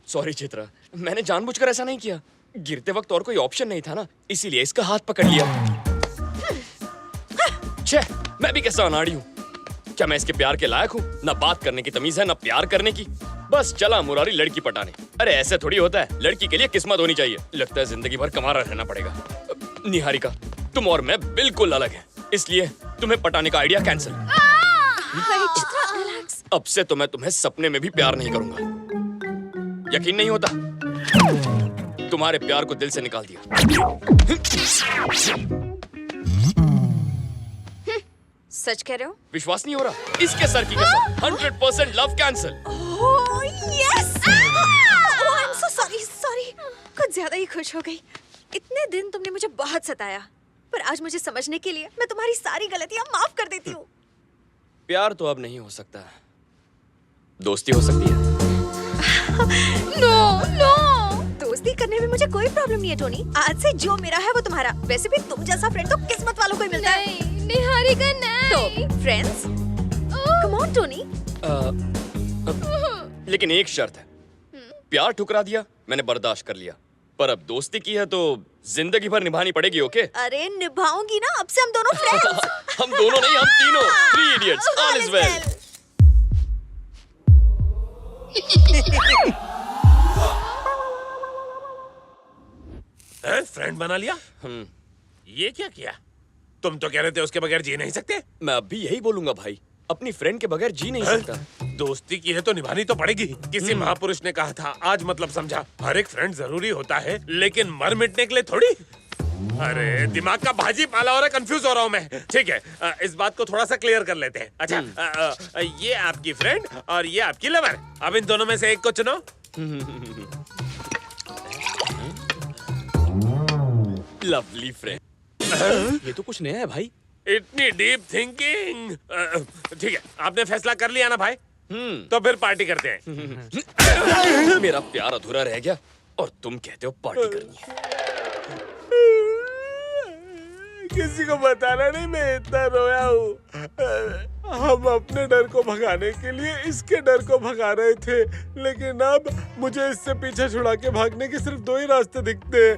Sorry Chitra, मैंने जानबूझकर ऐसा नहीं किया। गिरते वक्त और कोई ऑप्शन नहीं था ना, इसीलिए इसका हाथ पकड़ लिया। छे, मैं भी कैसा अनाड़ी हूँ। क्या मैं इसके प्यार के लायक हूँ? ना बात करने की तमीज है, ना प्यार करने की। बस चला मुरारी लड़की पटाने। अरे ऐसे थोड़ी होता है, लड़की के लिए किस्मत होनी चाहिए। लगता है जिंदगी भर कमारा रहना पड़ेगा। निहारिका, तुम और मैं बिल्कुल अलग हैं, इसलिए तुम्हें पटाने का आइडिया कैंसिल। अब से तो मैं तुम्हें सपने में भी प्यार नहीं करूंगा। यकीन नहीं होता? तुम्हारे प्यार को दिल से निकाल दिया। सच कह रहे हो? विश्वास नहीं हो रहा? इसके सर की कसम, 100% love cancel. Oh yes! Oh I am so sorry. कुछ ज्यादा ही खुश हो गई। इतने दिन तुमने मुझे बहुत सताया, पर आज मुझे समझने के लिए मैं तुम्हारी सारी गलतियां माफ कर देती हूँ। प्यार तो अब नहीं हो सकता, दोस्ती हो सकती है। नो दोस्ती करने में मुझे कोई प्रॉब्लम नहीं है टोनी। आज से जो मेरा है वो तुम्हारा। वैसे भी तुम जैसा फ्रेंड तो किस्मत वालों को ही मिलता है। नहीं, निहारिका नहीं। तो फ्रेंड्स, कम ऑन टोनी। लेकिन एक शर्त है। प्यार ठुकरा दिया, मैंने बर्दाश्त कर लिया, पर अब दोस्ती की है तो जिंदगी भर निभानी पड़ेगी। ओके? अरे निभाऊंगी ना, अब से हम दोनों फ्रेंड्स। हम दोनों नहीं, हम तीनों। 3 idiots, all is well. Friend बना लिया? ये क्या किया? तुम तो कह रहे थे उसके बगैर जी नहीं सकते। मैं अब भी यही बोलूंगा भाई, अपनी फ्रेंड के बगैर जी नहीं सकता। दोस्ती की है तो निभानी तो पड़ेगी। किसी महापुरुष ने कहा था, आज मतलब समझा। हर एक फ्रेंड जरूरी होता है, लेकिन मर मिटने के लिए थोड़ी। अरे दिमाग का भाजी पाला हो रहा है, कंफ्यूज हो रहा हूँ मैं। ठीक है, इस बात को थोड़ा सा क्लियर कर लेते हैं। अच्छा, ये आपकी फ्रेंड और ये आपकी लवर। अब इन दोनों में से एक को चुनो। Lovely friend. ये तो कुछ नया है भाई। इतनी डीप थिंकिंग। ठीक है, आपने फैसला कर लिया ना भाई? तो फिर पार्टी करते हैं। मेरा प्यार अधूरा रह गया और तुम कहते हो पार्टी करनी है। किसी को बताना नहीं मैं इतना रोया हूँ। हम अपने डर को भगाने के लिए इसके डर को भगा रहे थे, लेकिन अब मुझे इससे पीछे छुड़ा के भागने के सिर्फ 2 ही रास्ते दिखते हैं।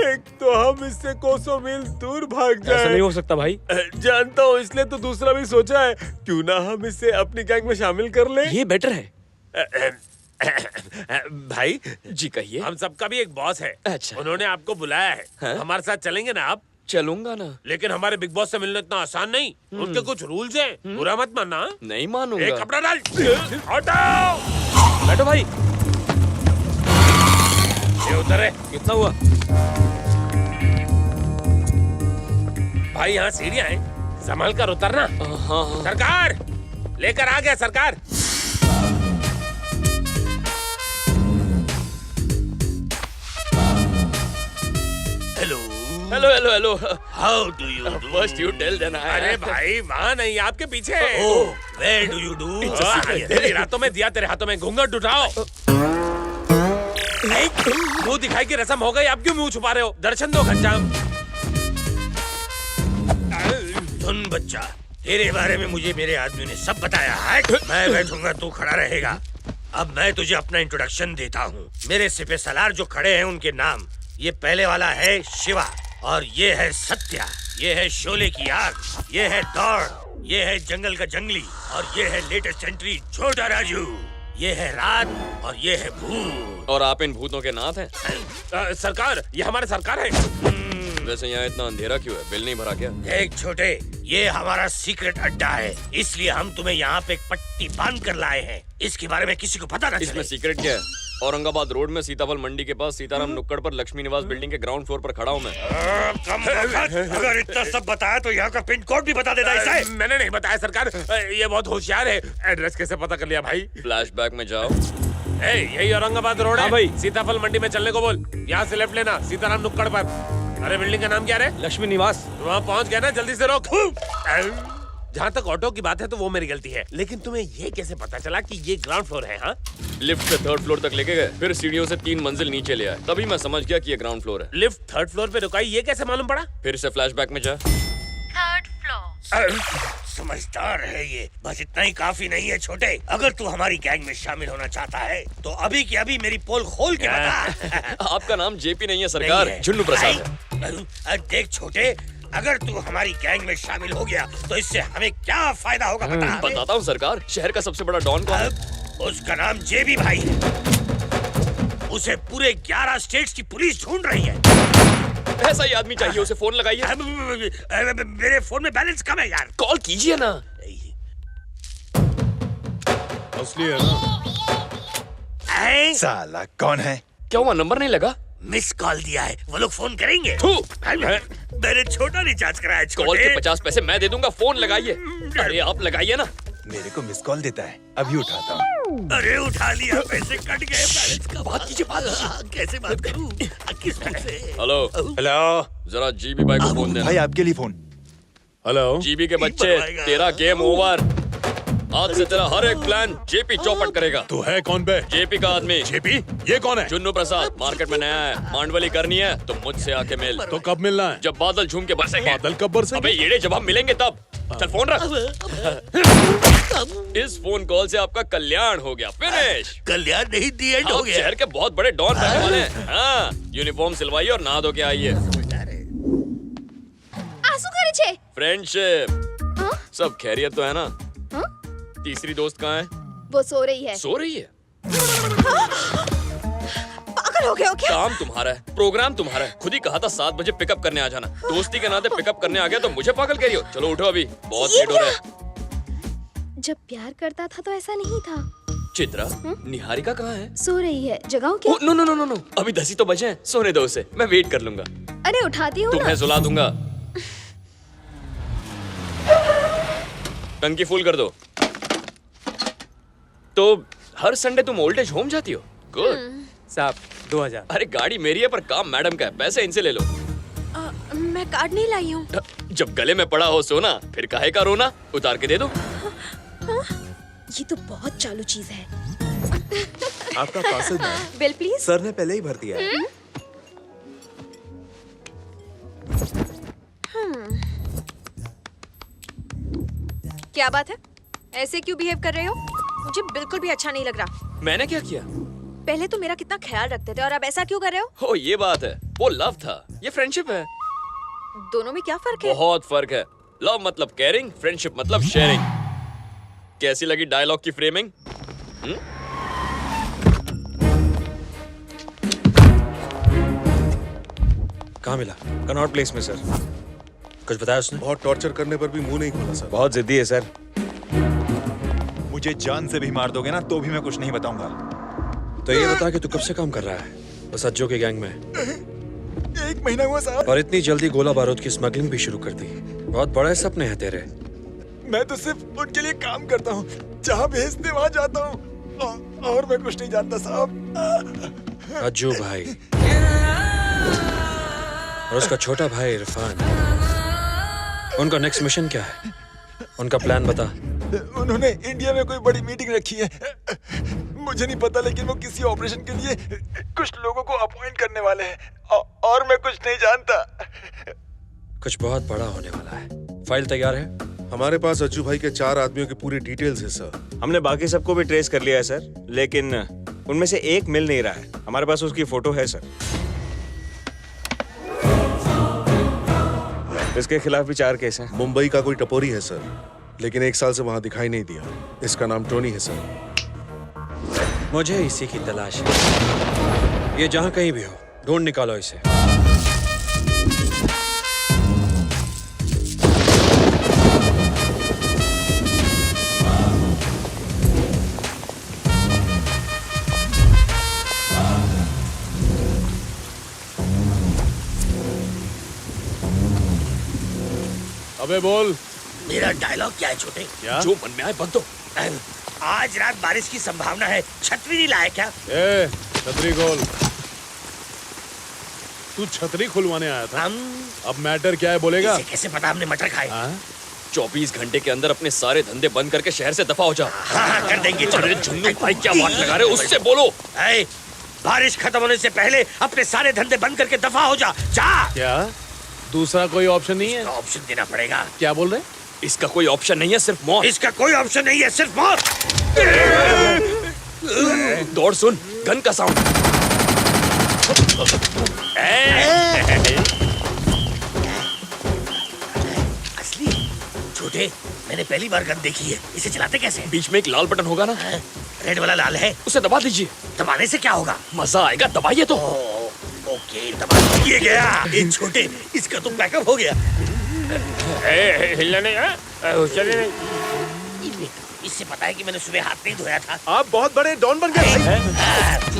एक तो हम इससे कोसों मील दूर भाग जाएं। ऐसा नहीं हो सकता भाई। जानता हूँ, इसलिए तो दूसरा भी सोचा है, क्यों ना हम इसे अपनी गैंग में शामिल कर लें। ये बेटर है। भाई जी कहिए। हम सबका भी एक बॉस है। अच्छा। उन्होंने आपको बुलाया है। हाँ? हमारे साथ चलेंगे ना आप? चलूंगा ना। लेकिन हमारे बिग बॉस से मिलना इतना आसान नहीं। उनके कुछ रूल्स हैं, बुरा मत मानना। नहीं मानूंगा। एक कपड़ा डाल। हटाओ। बैठो भाई। ये उधर है। कितना हुआ? भाई यहाँ सीढ़ियाँ हैं, संभल कर उतरना। हाँ। सरकार लेकर आ गया सरकार। Hello. How do you First you tell then I. अरे भाई वहाँ नहीं, आपके पीछे। Where do you do? तेरी रातों में दिया, तेरे हाथों में घूंघट उठाओ। मुंह दिखाई की रस्म हो गई, आप क्यों मुंह छुपा रहे हो? दर्शन दो घनश्याम। सुन बच्चा, तेरे बारे में मुझे मेरे आदमी ने सब बताया है। मैं बैठूंगा, तू खड़ा रहेगा। अब मैं तुझे अपना इंट्रोडक्शन देता हूँ। मेरे सिपह सलार जो खड़े हैं उनके नाम। ये पहले वाला है शिवा, और ये है सत्या, ये है शोले की आग, ये है दौड़, ये है जंगल का जंगली, और ये है लेटेस्ट एंट्री छोटा राजू। ये है रात और ये है भूत। और आप इन भूतों के नाथ हैं? सरकार, ये हमारे सरकार है। वैसे यहाँ इतना अंधेरा क्यों है? बिल नहीं भरा क्या? देख छोटे, ये हमारा सीक्रेट अड्डा है, इसलिए हम तुम्हें यहाँ पे एक पट्टी बांध कर लाए हैं। इसके बारे में किसी को पता न चले। इसमें सीक्रेट क्या है? औरंगाबाद रोड में सीताफल मंडी के पास सीताराम नुक्कड़ पर लक्ष्मी निवास बिल्डिंग के ग्राउंड फ्लोर पर खड़ा हूँ मैं। अगर इतना सब बताया तो यहाँ का पिन कोड भी बता देता है। मैंने नहीं बताया सरकार, ये बहुत होशियार है। एड्रेस कैसे पता कर लिया भाई? फ्लैशबैक में जाओ। यही औरंगाबाद रोड है। हाँ भाई। सीताफल मंडी में चलने को बोल, यहाँ से लेफ्ट लेना, सीताराम नुक्कड़ पर। अरे बिल्डिंग का नाम क्या है? लक्ष्मी निवास। वहाँ पहुँच गया ना, जल्दी से रोक। जहाँ तक ऑटो की बात है तो वो मेरी गलती है, लेकिन तुम्हें ये कैसे पता चला कि ये ग्राउंड फ्लोर है? हाँ, लिफ्ट से 3rd फ्लोर तक लेके गए, फिर सीढ़ियों से 3 मंजिल नीचे ले आए, तभी मैं समझ गया कि ये ग्राउंड फ्लोर है। लिफ्ट 3rd फ्लोर पे रुकाई, ये कैसे मालूम पड़ा? फिर से फ्लैशबैक में जा। 3rd floor. समझदार है ये, बस इतना ही काफी नहीं है छोटे। अगर तू हमारी गैंग में शामिल होना चाहता है तो अभी की अभी मेरी पोल खोल के बता। आपका नाम जेपी नहीं है सरकार, नहीं है। झुन्नू प्रसाद है। देख छोटे, अगर तू हमारी गैंग में शामिल हो गया तो इससे हमें क्या फायदा होगा बता। बताता हूँ सरकार, शहर का सबसे बड़ा डॉन कौन है? उसका नाम जेबी भाई है। उसे पूरे 11 स्टेट्स की पुलिस ढूंढ रही है। ऐसा ही आदमी चाहिए, उसे फोन लगाइए। मेरे फोन में बैलेंस कम है यार। कॉल कीजिए ना। असली है ना? साला कौन है? क्या हुआ, नंबर नहीं लगा? मिस कॉल दिया है, वो लोग फोन करेंगे। थू। मैंने छोटा रिचार्ज कराया कॉल छोटे। के 50 पैसे मैं दे दूंगा, फोन लगाइए। अरे आप लगाइए ना। मेरे को मिस कॉल देता है, अभी उठाता हूँ। अरे उठा लिया, पैसे कट गए। बैलेंस का बात कीजिए, बात कीजिए। कैसे बात करूं? किस मुंह से? हेलो हेलो जरा जीबी भाई को फोन देना। भाई, आपके लिए फोन। हेलो जीबी के बच्चे, बनवाएगा। तेरा गेम ओवर। आज से तेरा हर एक प्लान जेपी चौपट करेगा। तू है कौन बे? जेपी का आदमी जेपी? ये कौन है? जुन्नू प्रसाद, मार्केट में नया है। मांडवली करनी है तो मुझसे आके मिल। तो कब मिलना है? जब बादल झूम के बरसेंगे। बादल कब बरसेंगे? अबे येड़े, जब हम मिलेंगे तब। चल फोन रख। इस फोन कॉल से आपका कल्याण हो गया, फिनिश। कल्याण नहीं, दी एंड हो आप गया। शहर के बहुत बड़े डॉन बनने वाले हैं। हाँ, यूनिफॉर्म सिलवाइए और नहा धो के आइए। आंसू करे छे। फ्रेंडशिप। सब खैरियत तो है ना? तीसरी दोस्त कहाँ है? वो सो रही है। सो रही है। पागल हो गए हो क्या? काम तुम्हारा है, प्रोग्राम तुम्हारा है। खुद ही कहा था 7 बजे पिकअप करने आ जाना। दोस्ती के नाते पिकअप करने आ गया तो मुझे पागल कह रही हो। चलो उठो, अभी बहुत ये लेट हो रहा है। जब प्यार करता था तो ऐसा नहीं था। चित्रा, निहारिका कहाँ है? सो रही है, जगाओ क्या? No no no no no, अभी 10 ही तो बजे हैं, सोने दो उसे, मैं वेट कर लूंगा। अरे उठाती हूँ ना। तुम्हें सुला दूंगा। टंकी फुल कर दो। तो हर संडे तुम ओल्ड एज होम जाती हो? गुड। साहब 2000। अरे गाड़ी मेरी है पर काम मैडम का है, पैसे इनसे ले लो। मैं कार्ड नहीं लाई हूँ। जब गले में पड़ा हो सोना, फिर काहे का रोना? उतार के दे दो। ये तो बहुत चालू चीज है। आपका parcel ma'am, bill please. Sir ने पहले ही भर दिया है। क्या बात है? ऐसे क्यों बिहेव कर रहे हो? मुझे बिल्कुल भी अच्छा नहीं लग रहा। मैंने क्या किया? पहले तो मेरा कितना ख्याल रखते थे और अब ऐसा क्यों कर रहे हो? ओ ये बात है, वो लव था, ये फ्रेंडशिप है। दोनों में क्या फर्क है? बहुत फर्क है। लव मतलब केयरिंग, फ्रेंडशिप मतलब शेयरिंग। कैसी लगी डायलॉग की फ्रेमिंग? कहाँ मिला? कनॉट प्लेस में सर। कुछ बताया उसने? बहुत टॉर्चर करने पर भी मुंह नहीं खोला सर। बहुत जिद्दी है सर। मुझे जान से भी मार दोगे ना तो भी मैं कुछ नहीं बताऊंगा। तो ये बता कि तू कब से काम कर रहा है बस अज्जो के गैंग में? 1 महीना हुआ साहब। और इतनी जल्दी गोला बारूद की स्मगलिंग भी शुरू कर दी। बहुत बड़े सपने हैं तेरे। मैं तो सिर्फ उनके लिए काम करता हूँ, जहाँ भेजते वहाँ जाता हूँ, और मैं कुछ नहीं जानता साहब। अज्जू भाई और उसका छोटा भाई इरफान, उनका नेक्स्ट मिशन क्या है? उनका प्लान बता। उन्होंने इंडिया में कोई बड़ी मीटिंग रखी है, मुझे नहीं पता, लेकिन वो किसी ऑपरेशन के लिए कुछ लोगों को अपॉइंट करने वाले हैं, और मैं कुछ नहीं जानता। कुछ बहुत बड़ा होने वाला है। फाइल तैयार है? हमारे पास अज्जू भाई के 4 आदमियों की पूरी डिटेल्स है सर। हमने बाकी सबको भी ट्रेस कर लिया है सर, लेकिन उनमें से एक मिल नहीं रहा है। हमारे पास उसकी फोटो है सर। इसके खिलाफ भी 4 केस हैं। मुंबई का कोई टपोरी है सर, लेकिन 1 साल से वहाँ दिखाई नहीं दिया। इसका नाम टोनी है सर। मुझे इसी की तलाश है। ये जहाँ कहीं भी हो, ढूंढ निकालो इसे। अबे बोल। मेरा डायलॉग क्या है छोटे? क्या? जो मन में आए बक दो। आज रात बारिश की संभावना है, छतरी नहीं लाया क्या? ए, छतरी खोल। तू छतरी खुलवाने आया था? अब मैटर क्या है बोलेगा? इसे कैसे पता हमने मटर खाए? हाँ? 24 घंटे के अंदर अपने सारे धंधे बंद करके शहर से दफा हो जा। हाँ, कर देंगे। अरे जुन्नू भाई क्या बात लगा रहे हो, उससे बोलो। ऐ, बारिश खत्म होने से पहले अपने सारे धंधे बंद करके दफा हो जा। जा। क्या दूसरा कोई ऑप्शन नहीं है? ऑप्शन देना पड़ेगा। क्या बोल रहे? इसका कोई ऑप्शन नहीं है, सिर्फ मौत। इसका कोई ऑप्शन नहीं है, सिर्फ मौत। दौड़ सुन, गन का साउंड। असली? छोटे, मैंने पहली बार गन देखी है। इसे चलाते कैसे? बीच में एक लाल बटन होगा ना, रेड वाला लाल है। उसे दबा दीजिए। दबाने से क्या होगा? मजा आएगा, दबाइए तो। ओके, दबा दिए गया। ये छोटे, इसका तो बैकअप हो गया। हिलने नहीं है? चले नहीं। इससे पता है कि मैंने सुबह हाथ नहीं धोया था। आप बहुत बड़े डॉन बन गए।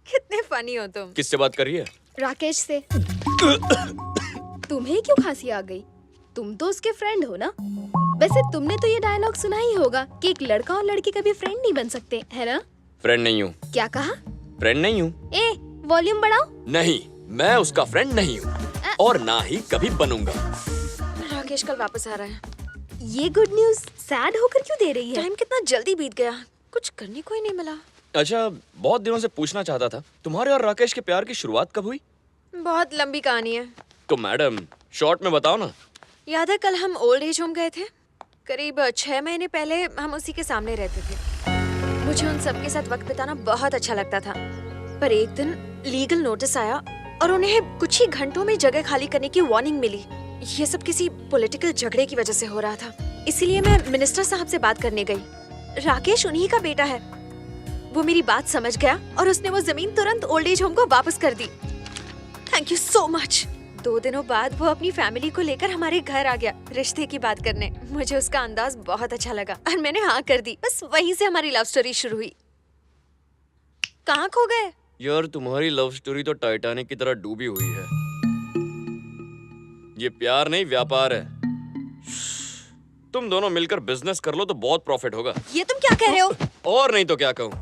कितने फनी हो तुम। किससे बात कर रही है? राकेश से। तुम्हें क्यों खांसी आ गई? तुम तो उसके फ्रेंड हो ना? वैसे तुमने तो ये डायलॉग सुना ही होगा कि एक लड़का और लड़की कभी फ्रेंड नहीं बन सकते, है ना? फ्रेंड नहीं हूँ। क्या कहा? फ्रेंड नहीं हूँ। ए, वॉल्यूम बढ़ाओ। नहीं, मैं उसका फ्रेंड नहीं हूँ और ना ही कभी बनूंगा। राकेश कल वापस आ रहा है। ये गुड न्यूज सैड होकर क्यों दे रही है? टाइम कितना जल्दी बीत गया, कुछ करने को ही नहीं मिला। अच्छा, बहुत दिनों से पूछना चाहता था, तुम्हारे और राकेश के प्यार की शुरुआत कब हुई? बहुत लंबी कहानी है। तो मैडम शॉर्ट में बताओ ना। याद है कल हम ओल्ड एज होम गए थे? करीब 6 महीने पहले हम उसी के सामने रहते थे। मुझे उन सबके साथ वक्त बिताना बहुत अच्छा लगता था, पर एक दिन लीगल नोटिस आया और उन्हें कुछ ही घंटों में जगह खाली करने की वार्निंग मिली। ये सब किसी पॉलिटिकल झगड़े की वजह से हो रहा था, इसीलिए मैं मिनिस्टर साहब से बात करने गई। राकेश उन्हीं का बेटा है। वो मेरी बात समझ गया और उसने वो जमीन तुरंत ओल्ड एज होम को वापस कर दी। Thank you so much. 2 दिनों बाद वो अपनी फैमिली को लेकर हमारे घर आ गया रिश्ते की बात करने। मुझे उसका अंदाज बहुत अच्छा लगा और मैंने हाँ कर दी। बस वहीं से हमारी लव स्टोरी शुरू हुई। कहाँ खो गए? यार तुम्हारी लव स्टोरी तो टाइटैनिक की तरह डूबी हुई है। ये प्यार नहीं, व्यापार है। तुम दोनों मिलकर बिजनेस कर लो तो बहुत प्रॉफिट होगा। ये तुम क्या कह रहे हो? और नहीं तो क्या कहूँ।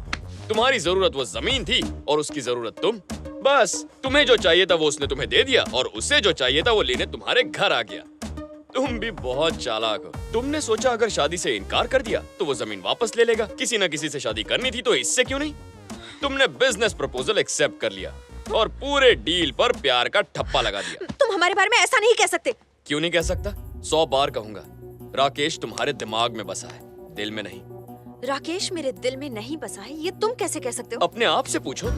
तुम्हारी जरूरत वो जमीन थी और उसकी जरूरत तुम। बस तुम्हें जो चाहिए था वो उसने तुम्हें दे दिया और उसे जो चाहिए था वो लेने तुम्हारे घर आ गया। तुम भी बहुत चालाक हो। तुमने सोचा अगर शादी से इनकार कर दिया तो वो जमीन वापस ले लेगा। किसी न किसी से शादी करनी थी तो इससे क्यों नहीं? तुमने बिजनेस प्रपोजल एक्सेप्ट कर लिया और पूरे डील पर प्यार का ठप्पा लगा दिया। तुम हमारे बारे में ऐसा नहीं कह सकते। क्यों नहीं कह सकता? 100 बार कहूंगा। राकेश तुम्हारे दिमाग में बसा है, दिल में नहीं। राकेश मेरे दिल में नहीं बसा है, ये तुम कैसे कह सकते हो? अपने आप से पूछो।